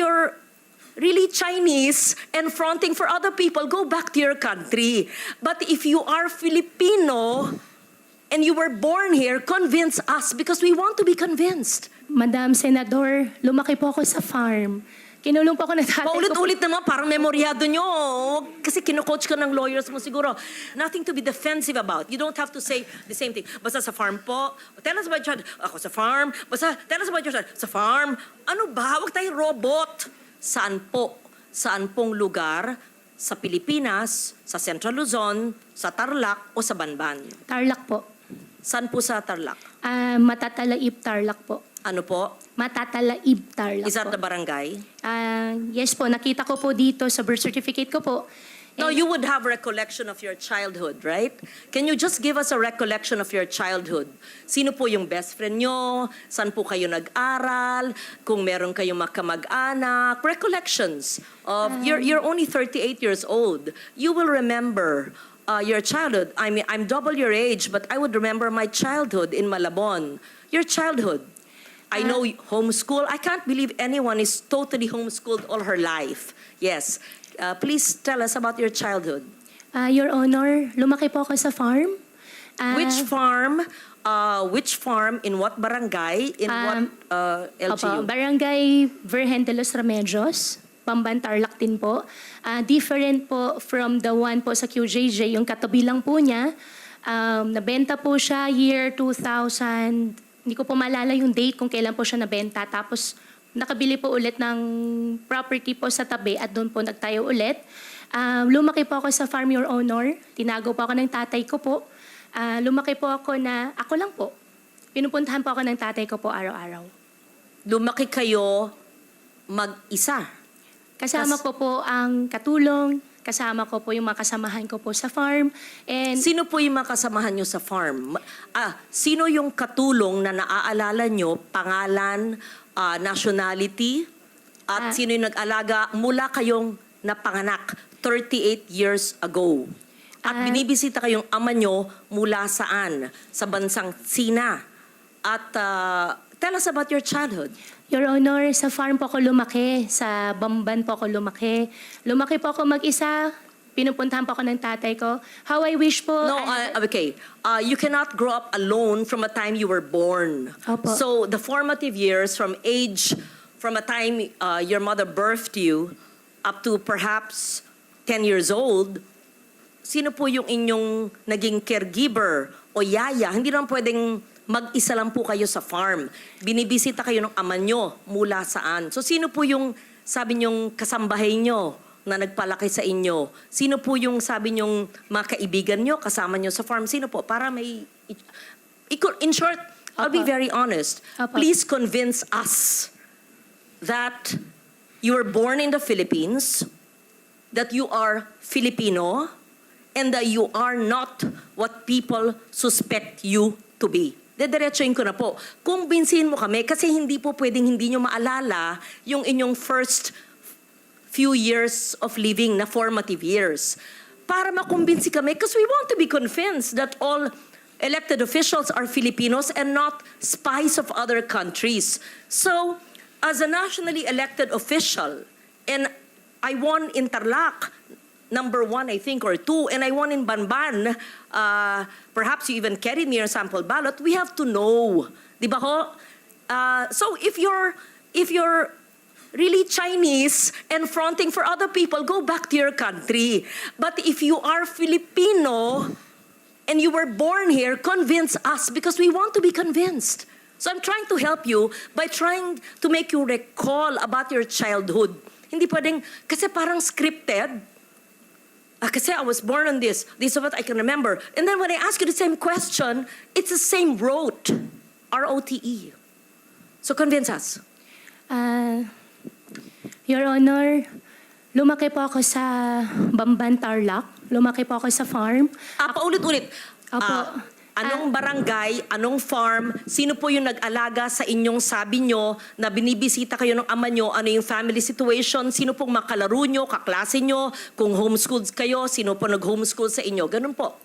you're really Chinese and fronting for other people, go back to your country. But if you are Filipino and you were born here, convince us because we want to be convinced. Madam Senador, lumaki po ako sa farm. Kinulong po ako ng tatay ko. Paulit-ulit naman, parang memoryado nyo. Kasi kino-coach ka ng lawyers mo siguro. Nothing to be defensive about. You don't have to say the same thing. Basta sa farm po. Tell us about your child. Ako sa farm. Basta tell us about your child. Sa farm. Ano ba? Huwag tayong robot. Saan po? Saan pong lugar sa Pilipinas, sa Central Luzon, sa Tarlac o sa Bamban? Tarlac po. Saan po sa Tarlac? Matatalaib Tarlac po. Ano po? Matatalaib Tarlac Is that po. the barangay? Yes po, nakita ko po dito sa birth certificate ko po. No, you would have recollection of your childhood, right? Can you just give us a recollection of your childhood? Sino po yung best friend nyo? Saan po kayo nag-aral? Kung meron kayong makamag-anak? Recollections of, you're only 38 years old. You will remember your childhood. I mean, I'm double your age, but I would remember my childhood in Malabon. Your childhood. I know homeschool. I can't believe anyone is totally homeschooled all her life. Yes. Please tell us about your childhood. Your Honor, lumaki po ako sa farm. Which farm? Which farm? In what barangay? In what LGU? Barangay Virgen de los Remedios, Bamban Tarlac din po. Different po from the one po sa QJJ, yung katabi lang po niya. Nabenta po siya year 2000. Hindi ko po maalala yung date kung kailan po siya nabenta. Tapos nakabili po ulit ng property po sa tabi at doon po nagtayo ulit. Lumaki po ako sa farm, Your Honor. Tinago po ako ng tatay ko po. Lumaki po ako na, ako lang po. Pinupuntahan po ako ng tatay ko po araw-araw. Lumaki kayo mag-isa? Kasama ko po ang katulong, kasama ko po yung mga kasamahan ko po sa farm. And Sino po yung mga kasamahan nyo sa farm? Sino yung katulong na naaalala nyo, pangalan, nationality, at sino yung nag-alaga mula kayong napanganak 38 years ago? At binibisita kayong ama nyo mula saan? Sa bansang Sina. At tell us about your childhood. Your Honor, sa farm po ako lumaki, sa Bamban po ako lumaki. Lumaki po ako mag-isa, pinupuntahan po ako ng tatay ko. How I wish po... No, okay. You cannot grow up alone from a time you were born. Opo. So the formative years from a time your mother birthed you up to perhaps 10 years old, sino po yung inyong naging caregiver o yaya? Hindi naman pwedeng mag-isa lang po kayo sa farm. Binibisita kayo ng ama nyo mula saan? So sino po yung sabi nyong kasambahay nyo na nagpalaki sa inyo? Sino po yung sabi nyong mga kaibigan nyo, kasama nyo sa farm? Sino po? Para may... In short, I'll be very honest. Please convince us that you were born in the Philippines, that you are Filipino, and that you are not what people suspect you to be. Dediretsuin ko na po. Kumbinsihin mo kami kasi hindi po pwedeng hindi nyo maalala yung inyong first few years of living na formative years. Para makumbinsi kami because we want to be convinced that all elected officials are Filipinos and not spies of other countries. So, as a nationally elected official, and I won in Tarlac, number 1, I think, or 2, and I won in Bamban. Perhaps you even carried me your sample ballot. We have to know, di ba ho? So if you're really Chinese and fronting for other people, go back to your country. But if you are Filipino and you were born here, convince us because we want to be convinced. So I'm trying to help you by trying to make you recall about your childhood. Hindi pwedeng, kasi parang scripted. Kasi I was born on this. This is what I can remember. And then when I ask you the same question, it's the same rote. R-O-T-E. So convince us. Your Honor, lumaki po ako sa Bamban Tarlac. Lumaki po ako sa farm. Paulit-ulit. Opo. Anong barangay, anong farm, sino po yung nag-alaga sa inyong sabi nyo na binibisita kayo ng ama nyo, ano yung family situation, sino pong makalaro nyo, kaklase nyo, kung homeschooled kayo, sino po nag-homeschool sa inyo, ganun po.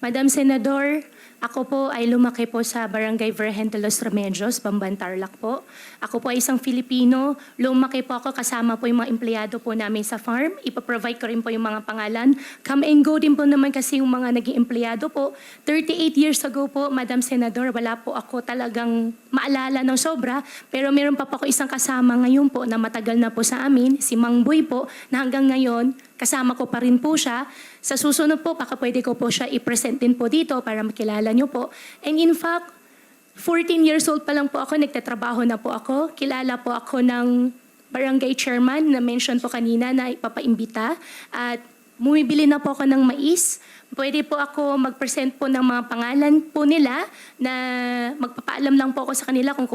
Madam Senador, Ako po ay lumaki po sa Barangay Virgen de los Remedios, Bamban, Tarlac po. Ako po ay isang Filipino. Lumaki po ako kasama po yung mga empleyado po namin sa farm. Ipaprovide ko rin po yung mga pangalan. Come and go din po naman kasi yung mga naging empleyado po. 38 years ago po, Madam Senador, wala po ako talagang maalala ng sobra. Pero meron pa po ako isang kasama ngayon po na matagal na po sa amin, si Mang Boy po, na hanggang ngayon, kasama ko pa rin po siya. Sa susunod po, baka pwede ko po siya i-present din po dito para makilala niyo po. And in fact, 14 years old pa lang po ako, nagtatrabaho na po ako. Kilala po ako ng barangay chairman na mention po kanina na ipapaimbita. At bumibili na po ako ng mais. Pwede po ako mag-present po ng mga pangalan po nila na magpapaalam lang po ako sa kanila kung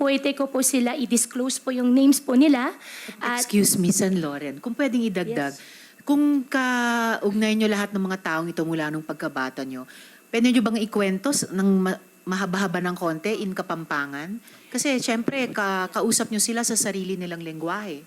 pwede ko po sila i-disclose po yung names po nila. At Excuse me, San Loren, kung pwedeng idagdag, kung kaugnay nyo lahat ng mga taong ito mula nung pagkabata nyo, pwede nyo bang ikwento ng mahaba-haba ng konti in Kapampangan? Kasi syempre, kausap nyo sila sa sarili nilang lengguwahe.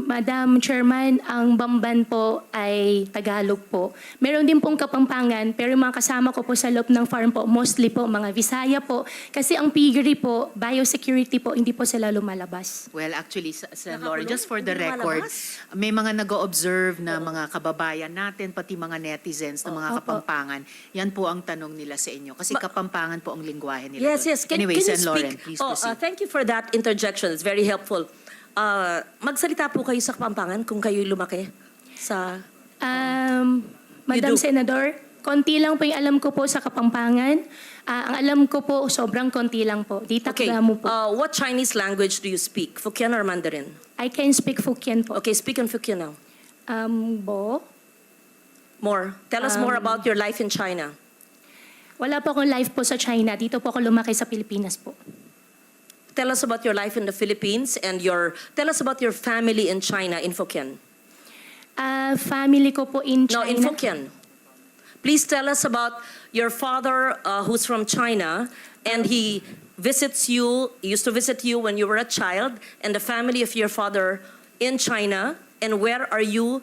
Madam Chairman, ang Bamban po ay Tagalog po. Meron din pong Kapampangan, pero yung mga kasama ko po sa loob ng farm po, mostly po mga Visaya po. Kasi ang piggery po, biosecurity po, hindi po sila lumalabas. Well, actually, San Loren, just for Hindi the record, lumalabas? may mga nag-o-observe na mga kababayan natin, pati mga netizens na mga Opo. Kapampangan. Yan po ang tanong nila sa inyo. Kasi Kapampangan po ang lingwahe nila. Yes, doon. yes. Anyway, can you San Loren, speak? please proceed. Thank you for that interjection. It's very helpful. Magsalita po kayo sa Kapampangan kung kayo lumaki sa... Madam do. Senador, konti lang po yung alam ko po sa Kapampangan. Ang alam ko po, sobrang konti lang po. Di Okay, takda mo po. what Chinese language do you speak? Hokkien or Mandarin? I can speak Hokkien po. Okay, speak in Hokkien now. Bo? More. Tell us more about your life in China. Wala po akong life po sa China. Dito po ako lumaki sa Pilipinas po. Tell us about your life in the Philippines and tell us about your family in China in Hokkien. Family ko po in No, China. in Hokkien. Please tell us about your father who's from China and he used to visit you when you were a child, and the family of your father in China, and where are you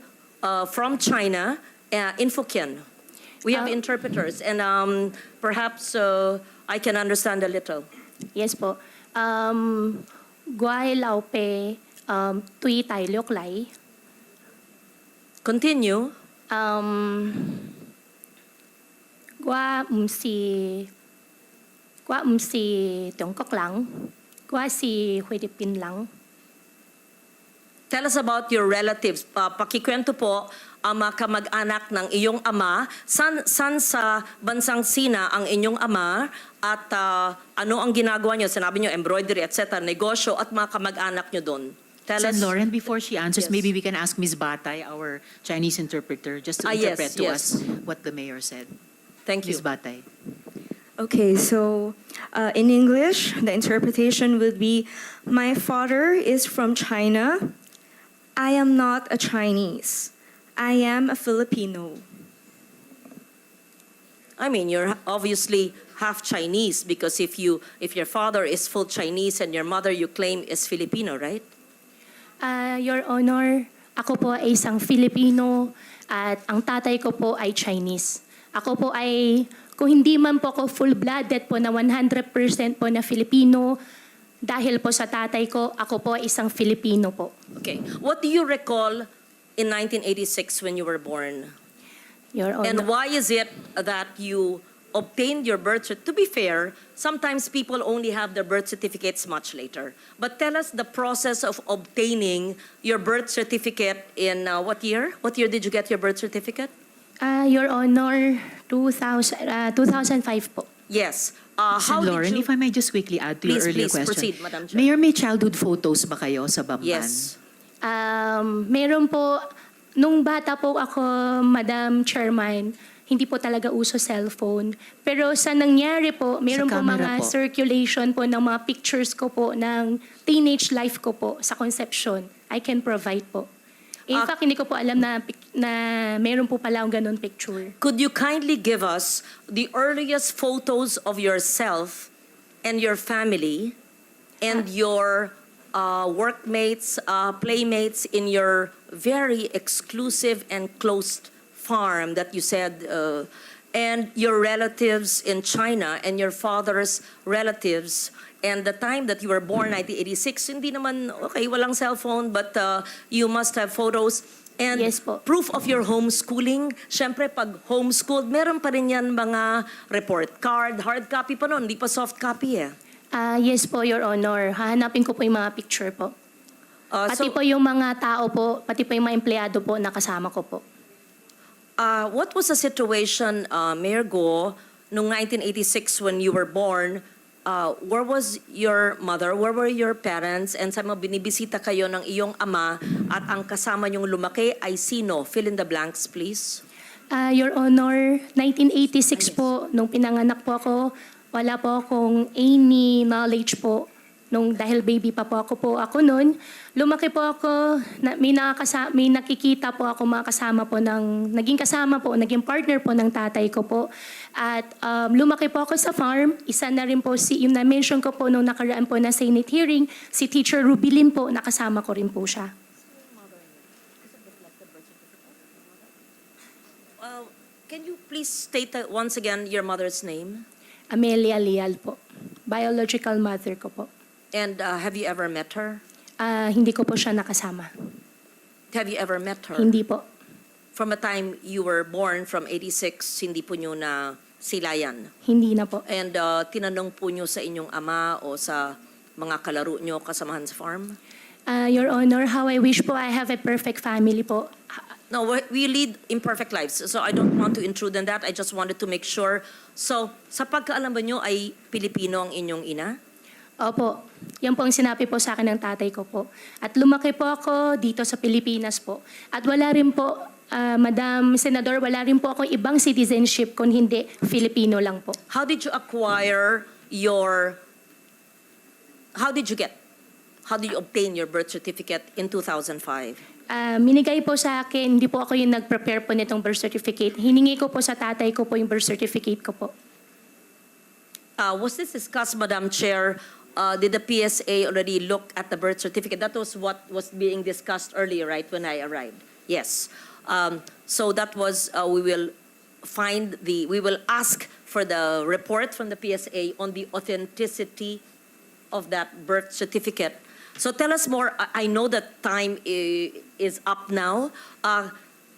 from China in Hokkien. We have interpreters and perhaps I can understand a little. Yes po. Guay lao pe tui tai liok lai. Continue. Gua si Tiongkok lang. Gua si Philippine lang. Tell us about your relatives. Pakikwento po ang mga kamag-anak ng iyong ama. San sa bansang Sina ang inyong ama at ano ang ginagawa niyo? Sinabi niyo embroidery, etc., negosyo at mga kamag-anak niyo doon. Tell San us. Loren, before she answers, Yes. maybe we can ask Ms. Batay, our Chinese interpreter, just to Yes, interpret to yes. us what the mayor said. Thank you. Ms. Batay. Okay, so in English, the interpretation would be, my father is from China. I am not a Chinese. I am a Filipino. I mean, you're obviously half Chinese because if your father is full Chinese and your mother you claim is Filipino, right? Your Honor, ako po ay isang Filipino at ang tatay ko po ay Chinese. Ako po ay, kung hindi man po ako full-blooded po na 100% po na Filipino, dahil po sa tatay ko, ako po ay isang Filipino po. Okay. What do you recall in 1986 when you were born? Your Honor. And why is it that you obtained your birth certificate? To be fair, sometimes people only have their birth certificates much later. But tell us the process of obtaining your birth certificate in what year? What year did you get your birth certificate? Your Honor, 2005 po. Yes. How San did Loren, you... if I may just quickly add to Please, your earlier please, question. proceed, Madam Chair. Mayor, may childhood photos ba kayo sa Bamban? Yes. Meron po, nung bata po ako, Madam Chairman, hindi po talaga uso cellphone. Pero sa nangyari po, meron po camera mga po. circulation po ng mga pictures ko po ng teenage life ko po sa conception. I can provide po. In fact, hindi ko po alam na meron po pala akong ganun picture. Could you kindly give us the earliest photos of yourself and your family and your workmates, playmates in your very exclusive and closed farm that you said and your relatives in China and your father's relatives, and the time that you were born, 1986, hindi naman, okay, walang cellphone, but you must have photos. And Yes po. proof of your homeschooling. Siyempre, pag homeschooled, meron pa rin yan mga report card, hard copy pa noon, hindi pa soft copy eh. Yes po, Your Honor. Hahanapin ko po yung mga picture po. Pati So, po yung mga tao po, pati po yung mga empleyado po na kasama ko po. what was the situation, Mayor Guo, noong 1986 when you were born? Where was your mother? Where were your parents? And sa mga binibisita kayo ng iyong ama at ang kasama niyong lumaki ay sino? Fill in the blanks, please. Your Honor, 1986 po, nung pinanganak po ako, wala po akong any knowledge po. Dahil baby pa po ako noon, lumaki po ako, may nakikita po ako mga kasama po naging naging partner po ng tatay ko po. At lumaki po ako sa farm, isa na rin po yung na-mention ko po nung nakaraan po na Senate hearing, si Teacher Rubilyn po, nakasama ko rin po siya. Can you please state once again your mother's name? Amelia Leal po, biological mother ko po. And have you ever met her? Hindi ko po siya nakasama. Have you ever met her? Hindi po. From a time you were born, from 86, hindi po nyo na silayan. Hindi na po. And tinanong po nyo sa inyong ama o sa mga kalaro nyo kasamahan sa farm? Your Honor, how I wish po I have a perfect family po. No, we lead imperfect lives. So I don't want to intrude on that. I just wanted to make sure. So, sa pagkaalam ba nyo ay Pilipino ang inyong ina? Opo, yan po ang sinabi po sa akin ng tatay ko po. At lumaki po ako dito sa Pilipinas po. At wala rin po, Madam Senador, wala rin po akong ibang citizenship kung hindi Filipino lang po. How did you obtain your birth certificate in 2005? Minigay po sa akin, hindi po ako yung nag-prepare po nitong birth certificate. Hiningi ko po sa tatay ko po yung birth certificate ko po. Was this discussed, Madam Chair? Did the PSA already look at the birth certificate? That was what was being discussed earlier, right, when I arrived? Yes. So that was, we will ask for the report from the PSA on the authenticity of that birth certificate. So tell us more. I know that time is up now.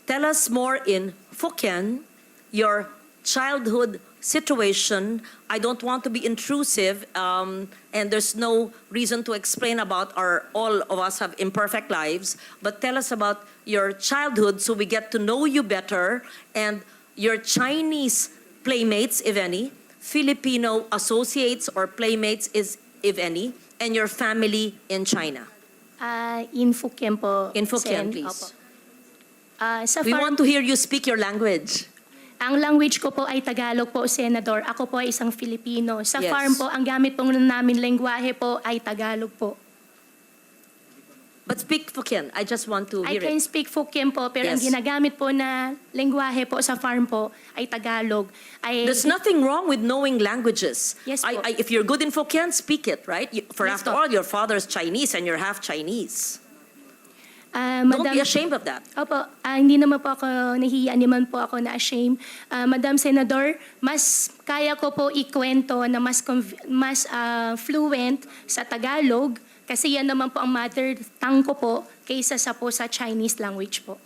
Tell us more in Hokkien, your childhood situation. I don't want to be intrusive, and there's no reason to explain about all of us have imperfect lives, but tell us about your childhood so we get to know you better, and your Chinese playmates, if any, Filipino associates or playmates, if any, and your family in China. In Hokkien po. In Hokkien, Sen. please. Opo. Sa We farm, want to hear you speak your language. ang language ko po ay Tagalog po, Senador. Ako po ay isang Filipino. Sa Yes. farm po, ang gamit po namin lengguwahe po ay Tagalog po. But speak Hokkien. I just want to I hear can it. speak Hokkien po, pero ang Yes. ginagamit po na lengguwahe po sa farm po ay Tagalog. There's nothing wrong with knowing languages. Yes, po. If you're good in Hokkien, speak it, right? For Yes, after po. all, your father's Chinese and you're half Chinese. Don't Madam, be ashamed of that. Opo, hindi naman po ako nahihiya, naman po ako na-ashamed. Madam Senador, mas kaya ko po ikwento na mas fluent sa Tagalog kasi yan naman po ang mother tongue ko po kaysa sa Chinese language po.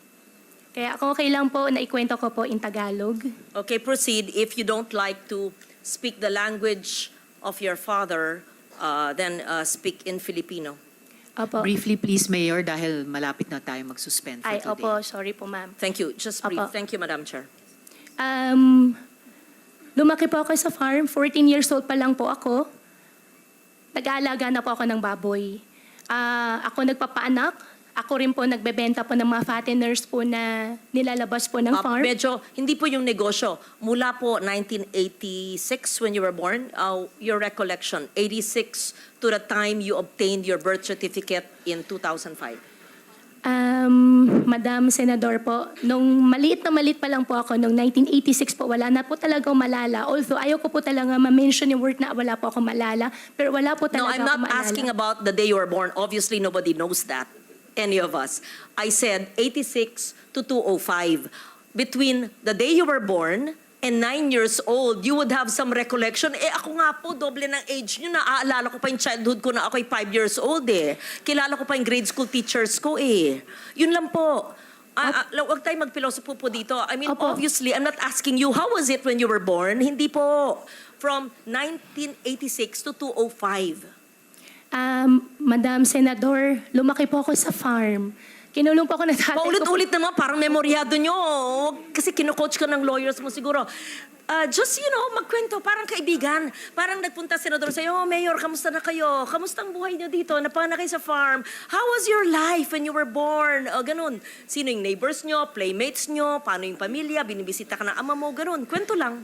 Kaya ako okay lang po na ikwento ko po in Tagalog. Okay, proceed. If you don't like to speak the language of your father, then speak in Filipino. Opo. Briefly, please, Mayor, dahil malapit na tayo mag-suspend for Ay, today. opo, sorry po ma'am. Thank you. Just brief. Apo. Thank you, Madam Chair. Lumaki po ako sa farm. 14 years old pa lang po ako. Nag-aalaga na po ako ng baboy. Ako nagpapaanak. Ako rin po nagbebenta po ng mga fatteners po na nilalabas po ng farm. Medyo, hindi po yung negosyo. Mula po 1986 when you were born, your recollection, 86 to the time you obtained your birth certificate in 2005. Madam Senador po, nung maliit pa lang po ako, nung 1986 po, wala na po talaga akong malala. Although ayaw ko po talaga ma-mention yung word na wala po ako malala, pero wala po No, talaga I'm ako not malala. asking about the day you were born. Obviously, nobody knows that. Any of us. I said 86 to 205. Between the day you were born and 9 years old, you would have some recollection. Ako nga po, doble ng age nyo. Naaalala ko pa yung childhood ko na ako'y 5 years old eh. Kilala ko pa yung grade school teachers ko eh. Yun lang po. Huwag tayo magpilosopo po dito. I mean, Opo. obviously, I'm not asking you, how was it when you were born? Hindi po. From 1986 to 2005. Madam Senador, lumaki po ako sa farm. Kinulong po ako ng tatay ko. Paulit-ulit naman, parang memoryado nyo. Kasi kino-coach ka ng lawyers mo siguro. Just, magkwento, parang kaibigan. Parang nagpunta senador sa'yo, oh, Mayor, kamusta na kayo? Kamusta ang buhay nyo dito? Napana kayo sa farm? How was your life when you were born? Ganun. Sino yung neighbors nyo, playmates nyo, paano yung pamilya, binibisita ka ng ama mo, ganun. Kwento lang.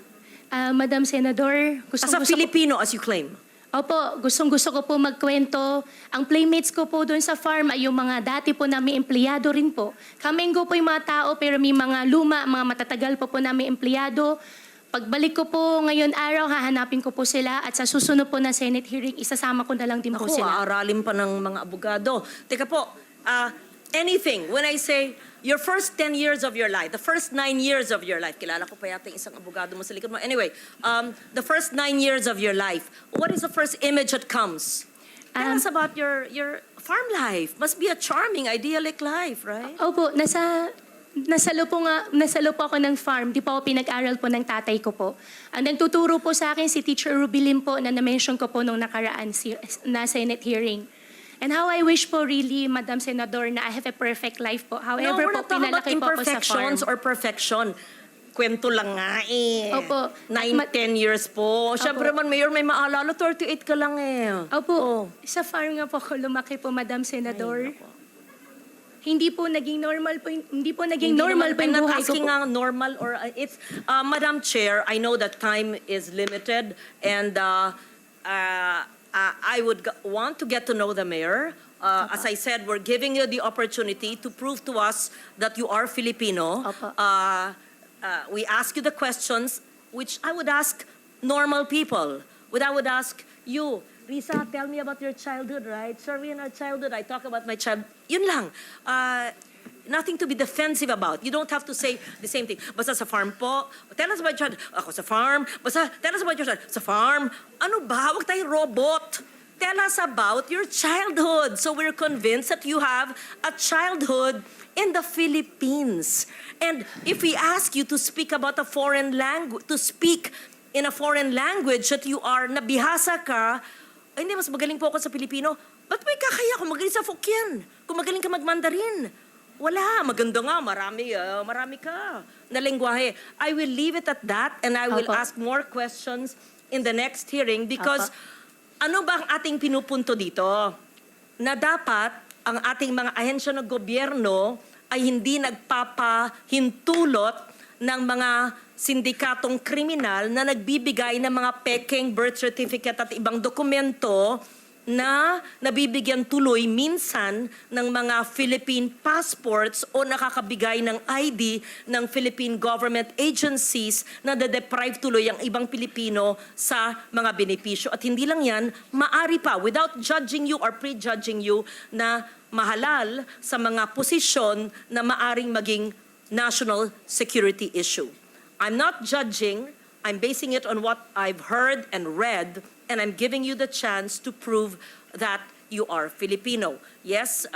Madam Senador, As a Filipino, as you claim. Opo, gustong-gusto ko po magkwento. Ang playmates ko po doon sa farm ay yung mga dati po namin empleyado rin po. Kamenggo po yung mga tao pero may mga mga matatagal po namin empleyado. Pagbalik ko po ngayon araw, hahanapin ko po sila at sa susunod po na Senate hearing, isasama ko na lang din po Ako, sila. aaralin pa ng mga abogado. Teka po, anything, when I say your first 10 years of your life, the first 9 years of your life, kilala ko pa yata yung isang abogado mo sa likod mo. Anyway, the first 9 years of your life, what is the first image that comes? Tell us about your farm life. Must be a charming, idyllic life, right? Opo, nasalo po ako ng farm. Di po ako pinag-aral po ng tatay ko po. Ang nagtuturo po sa akin si Teacher Rubilyn po na na-mention ko po nung nakaraan na Senate hearing. And how I wish po really, Madam Senador, na I have a perfect life po. However No, we're po, not talking about pinalaki po ako sa farm. imperfections or perfection. Kwento lang nga eh. Opo. 9-10 years po. Siyempre man, Mayor, may maalala, 38 ka lang eh. Opo, sa farm nga po ako lumaki po, Madam Senador. Hindi po naging normal po, hindi po naging normal po yung I'm not buhay ko asking po. nga normal or it's Madam Chair, I know that time is limited and I would want to get to know the mayor. As I said, we're giving you the opportunity to prove to us that you are Filipino. Opo. We ask you the questions which I would ask normal people. I would ask you, Risa, tell me about your childhood, right? Sorry, in our childhood, I talk about my child. Yun lang. Nothing to be defensive about. You don't have to say the same thing. Basta sa farm po, tell us about your child. Ako sa farm. Basta tell us about your child. Sa farm. Ano ba? Huwag tayong robot. Tell us about your childhood. So we're convinced that you have a childhood in the Philippines. And if we ask you to speak about a foreign language, to speak in a foreign language that you are, nabihasa ka, ay hindi, mas magaling po ako sa Pilipino. Ba't may kakaya kung magaling sa Fukien? Kung magaling ka mag-Mandarin? Wala. Maganda nga. Marami ka na lengguwahe. I will leave it at that and I will Opo. ask more questions in the next hearing because ano ba ang ating pinupunto dito? Na dapat ang ating mga ahensya ng gobyerno ay hindi nagpapahintulot ng mga sindikatong kriminal na nagbibigay ng mga peking birth certificate at ibang dokumento na nabibigyan tuloy minsan ng mga Philippine passports o nakakabigay ng ID ng Philippine government agencies na de-deprive tuloy ang ibang Pilipino sa mga benepisyo. At hindi lang yan, maari pa, without judging you or prejudging you, na mahalal sa mga posisyon na maaring maging national security issue. I'm not judging, I'm basing it on what I've heard and read, and I'm giving you the chance to prove that you are Filipino. Yes,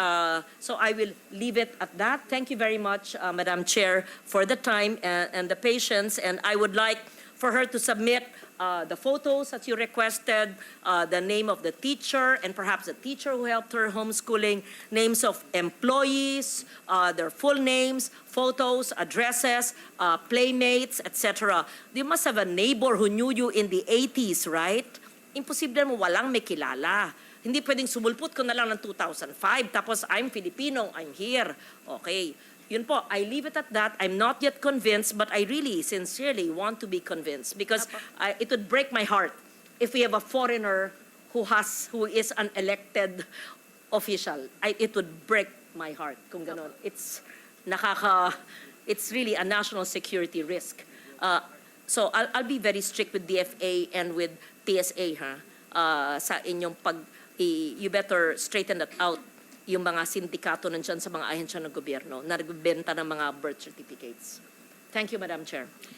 so I will leave it at that. Thank you very much, Madam Chair, for the time and the patience, and I would like for her to submit the photos that you requested, the name of the teacher, and perhaps the teacher who helped her homeschooling, names of employees, their full names, photos, addresses, playmates, etc. You must have a neighbor who knew you in the 80s, right? Imposible mo walang may kilala. Hindi pwedeng sumulpot ko na lang ng 2005, tapos I'm Filipino, I'm here. Okay. Yun po, I leave it at that. I'm not yet convinced, but I really, sincerely want to be convinced because it would break my heart if we have a foreigner who is an elected official. It would break my heart kung ganon. It's really a national security risk. So I'll be very strict with DFA and with TSA sa inyong you better straighten that out. Yung mga sindikato nandyan sa mga ahensya ng gobyerno na nagbebenta ng mga birth certificates. Thank you, Madam Chair.